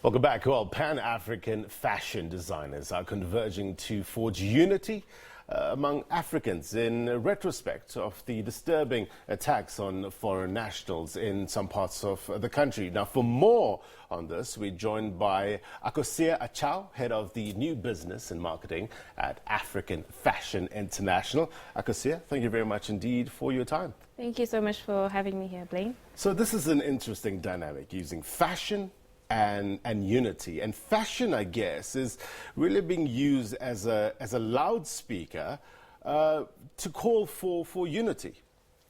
Welcome back. Well, Pan-African fashion designers are converging to forge unity among Africans in retrospect of the disturbing attacks on foreign nationals in some parts of the country. Now, for more on this, we're joined by Akosua Acheaw, head of the new business and marketing at African Fashion International. Akosua, thank you very much indeed for your time. Thank you so much for having me here, Blaine. So this is an interesting dynamic, using fashion and unity. And fashion, I guess, is really being used as a loudspeaker to call for unity.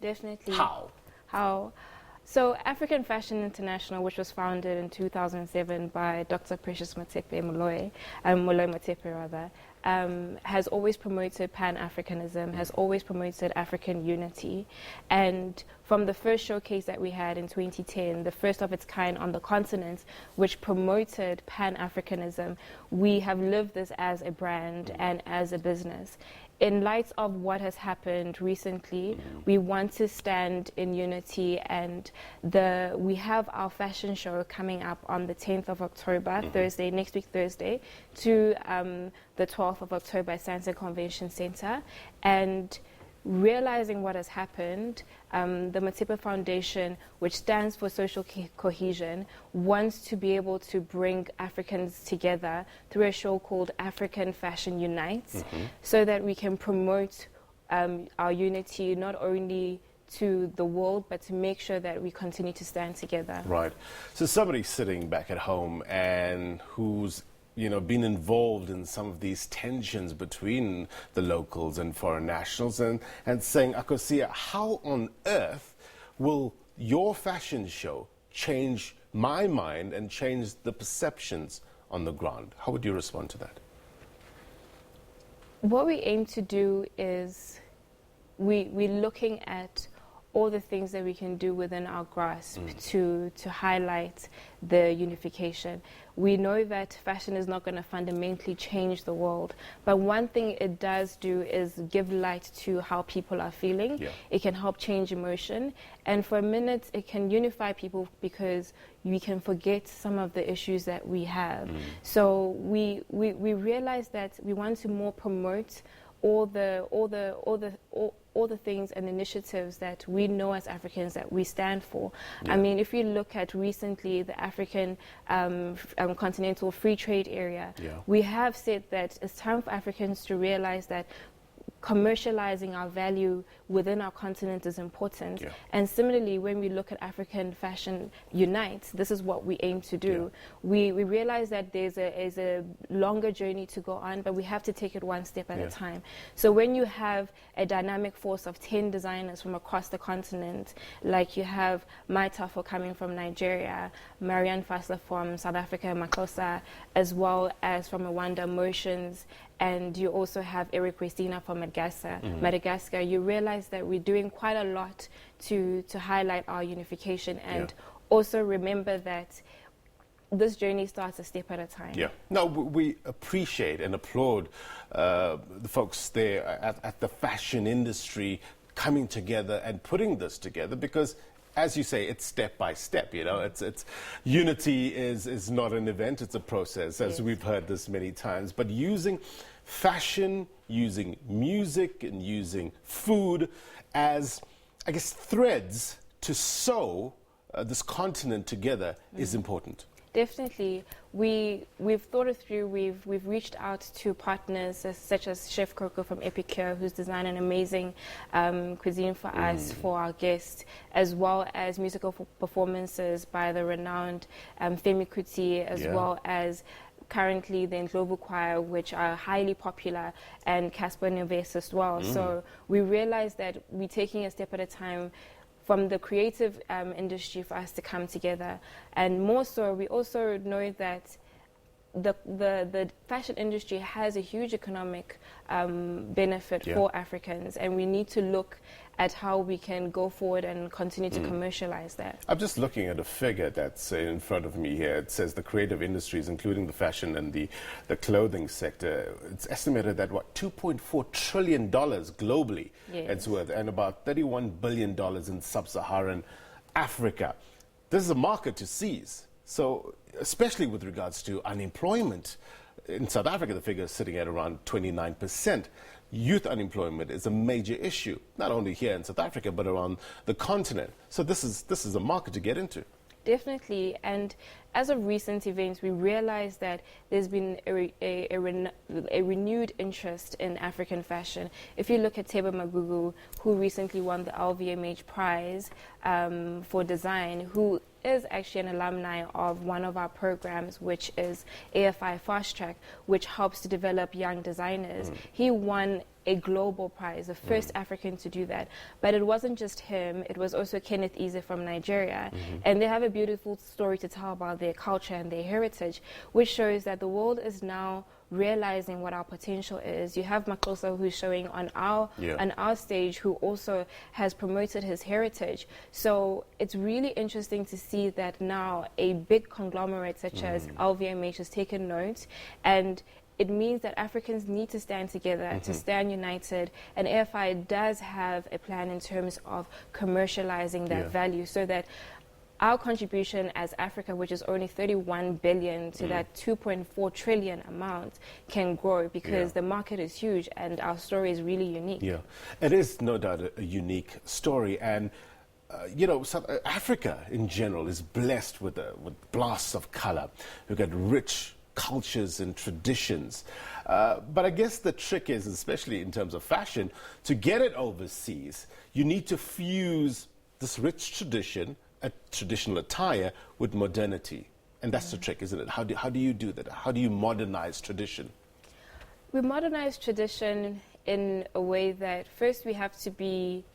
Definitely. How? So African Fashion International, which was founded in 2007 by Dr. Precious Moloi Motepe, has always promoted Pan-Africanism, has always promoted African unity. And from the first showcase that we had in 2010, the first of its kind on the continent, which promoted Pan-Africanism, we have lived this as a brand and as a business. In light of what has happened recently, we want to stand in unity, and we have our fashion show coming up on the 10th of October, Thursday, next week Thursday, to the 12th of October at Science and Convention Center. And realizing what has happened, the Motepe Foundation, which stands for social cohesion, wants to be able to bring Africans together through a show called African Fashion Unites, so that we can promote our unity not only to the world, but to make sure that we continue to stand together. Right. So somebody sitting back at home and who's been involved in some of these tensions between the locals and foreign nationals and saying, Akosua, how on earth will your fashion show change my mind and change the perceptions on the ground? How would you respond to that? What we aim to do is we're looking at all the things that we can do within our grasp to highlight the unification. We know that fashion is not going to fundamentally change the world, but one thing it does do is give light to how people are feeling. Yeah. It can help change emotion, and for a minute it can unify people because we can forget some of the issues that we have. So we realize that we want to more promote all the things and initiatives that we know as Africans that we stand for. Yeah. I mean, if you look at recently the African Continental Free Trade Area, we have said that it's time for Africans to realize that commercializing our value within our continent is important. Yeah. And similarly, when we look at African Fashion Unites, this is what we aim to do. Yeah. We realize that there's a longer journey to go on, but we have to take it one step at a time. So when you have a dynamic force of 10 designers from across the continent, like you have Mai Tafo coming from Nigeria, Marianne Fassler from South Africa, Makosa, as well as from Rwanda, Motions, and you also have Eric Christina from Madagascar, you realize that we're doing quite a lot to highlight our unification, and also remember that this journey starts a step at a time. Yeah. No, we appreciate and applaud the folks there at the fashion industry coming together and putting this together, because as you say, it's step by step, it's unity is not an event, it's a process, as we've heard this many times. But using fashion, using music, and using food as, I guess, threads to sew this continent together is important. Definitely. We've thought it through. We've reached out to partners such as Chef Coco from Epicure, who's designed an amazing cuisine for us, for our guests, as well as musical performances by the renowned Femi Kuti, as well as currently the Global Choir, which are highly popular, and Casper Neves as well. So we realized that we're taking a step at a time from the creative industry for us to come together. And more so, we also know that the fashion industry has a huge economic benefit for Africans, and we need to look at how we can go forward and continue to commercialize that. I'm just looking at a figure that's in front of me here. It says the creative industries, including the fashion and the clothing sector, it's estimated that, $2.4 trillion globally it's worth, and about $31 billion in sub-Saharan Africa. This is a market to seize. So, especially with regards to unemployment, in South Africa, the figure is sitting at around 29%. Youth unemployment is a major issue, not only here in South Africa, but around the continent. So this is a market to get into. Definitely, and as of recent events, we realized that there's been a renewed interest in African fashion. If you look at Teba Magugu, who recently won the LVMH Prize for design, who is actually an alumni of one of our programs, which is AFI Fast Track, which helps to develop young designers. He won a global prize, the first African to do that. But it wasn't just him, it was also Kenneth Eze from Nigeria. And they have a beautiful story to tell about their culture and their heritage, which shows that the world is now realizing what our potential is. You have Akosua, who's showing on our stage, who also has promoted his heritage. So it's really interesting to see that now a big conglomerate such as LVMH has taken note, and it means that Africans need to stand together, to stand united, and AFI does have a plan in terms of commercializing that value, so that our contribution as Africa, which is only 31 billion to that 2.4 trillion amount, can grow, because the market is huge and our story is really unique. Yeah, it is no doubt a unique story, and you know, South Africa in general is blessed with blasts of color. We've got rich cultures and traditions. But I guess the trick is, especially in terms of fashion, to get it overseas, you need to fuse this rich tradition, a traditional attire, with modernity. And that's the trick, isn't it? How do you do that? How do you modernize tradition? We modernize tradition in a way that first we have to be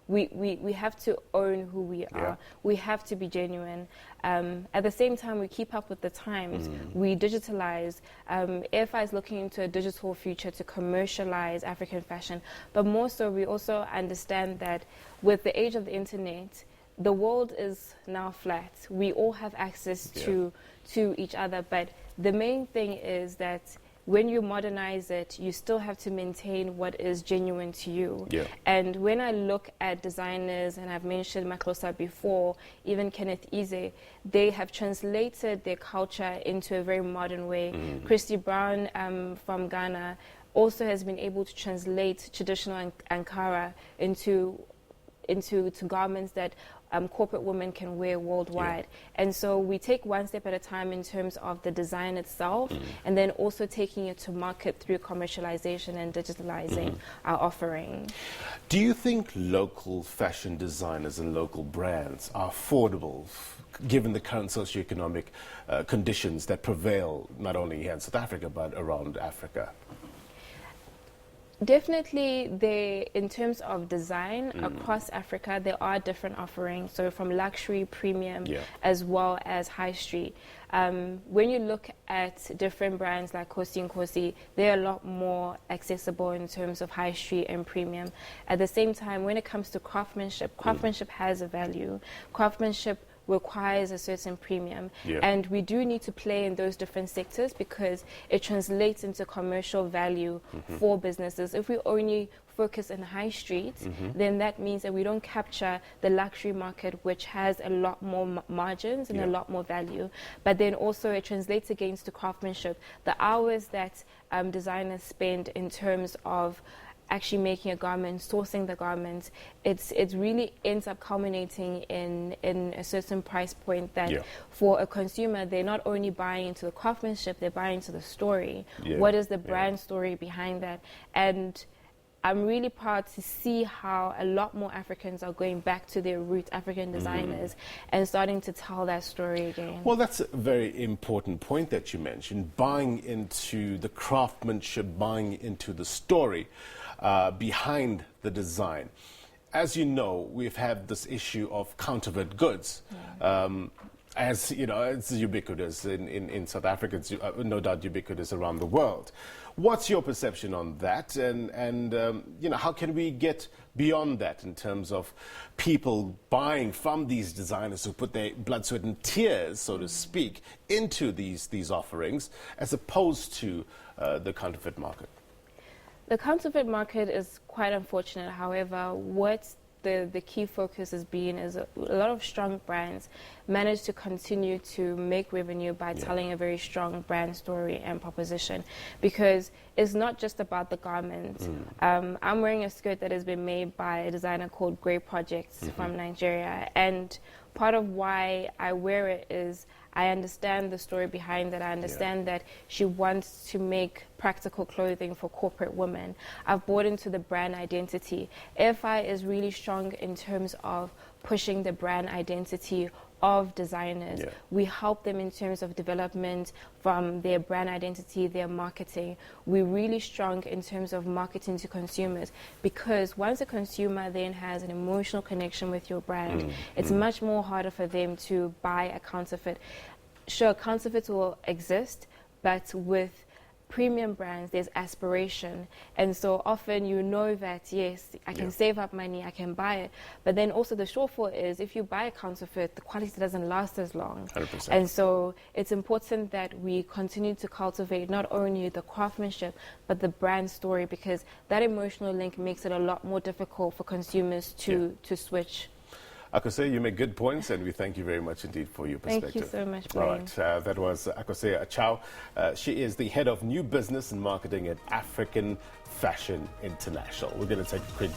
we have to own who we are. We have to be genuine. At the same time, we keep up with the times. We digitalize. AFI is looking into a digital future to commercialize African fashion. But more so, we also understand that with the age of the internet, the world is now flat. We all have access to each other. But the main thing is that when you modernize it, you still have to maintain what is genuine to you. And when I look at designers, and I've mentioned Akosua before, even Kenneth Eze, they have translated their culture into a very modern way. Christy Brown from Ghana also has been able to translate traditional Ankara into garments that corporate women can wear worldwide. And so we take one step at a time in terms of the design itself, and then also taking it to market through commercialization and digitalizing our offering. Do you think local fashion designers and local brands are affordable, given the current socioeconomic conditions that prevail not only here in South Africa, but around Africa? Definitely, in terms of design across Africa, there are different offerings. So from luxury, premium, as well as high street. When you look at different brands like Kosi, they're a lot more accessible in terms of high street and premium. At the same time, when it comes to craftsmanship, craftsmanship has a value. Craftsmanship requires a certain premium, and we do need to play in those different sectors because it translates into commercial value for businesses. If we only focus on high street, then that means that we don't capture the luxury market, which has a lot more margins and a lot more value. But then also it translates against the craftsmanship, the hours that designers spend in terms of actually making a garment, sourcing the garment. It really ends up culminating in a certain price point that for a consumer, they're not only buying into the craftsmanship, they're buying into the story. What is the brand story behind that? And I'm really proud to see how a lot more Africans are going back to their roots, African designers, and starting to tell that story again. Well, that's a very important point that you mentioned, buying into the craftsmanship, buying into the story behind the design. As you know, we've had this issue of counterfeit goods. As you know, it's ubiquitous in South Africa. It's no doubt ubiquitous around the world. What's your perception on that? And you know, how can we get beyond that in terms of people buying from these designers who put their blood, sweat, and tears, so to speak, into these offerings, as opposed to the counterfeit market? The counterfeit market is quite unfortunate. However, what the key focus has been is a lot of strong brands manage to continue to make revenue by telling a very strong brand story and proposition, because it's not just about the garment. I'm wearing a skirt that has been made by a designer called Grey Projects from Nigeria, and part of why I wear it is I understand the story behind it. I understand that she wants to make practical clothing for corporate women. I've bought into the brand identity. AFI is really strong in terms of pushing the brand identity of designers. We help them in terms of development from their brand identity, their marketing. We're really strong in terms of marketing to consumers, because once a consumer then has an emotional connection with your brand, it's much more harder for them to buy a counterfeit. Sure, counterfeits will exist, but with premium brands, there's aspiration. And so often you know that, yes, I can save up money, I can buy it. But then also the shortfall is if you buy a counterfeit, the quality doesn't last as long. 100%. And so it's important that we continue to cultivate not only the craftsmanship, but the brand story, because that emotional link makes it a lot more difficult for consumers to switch. Akosua, you make good points, and we thank you very much indeed for your perspective. Thank you so much, All Blaine. right, that was Akosua Acheaw. She is the head of new business and marketing at African Fashion International. We're going to take a quick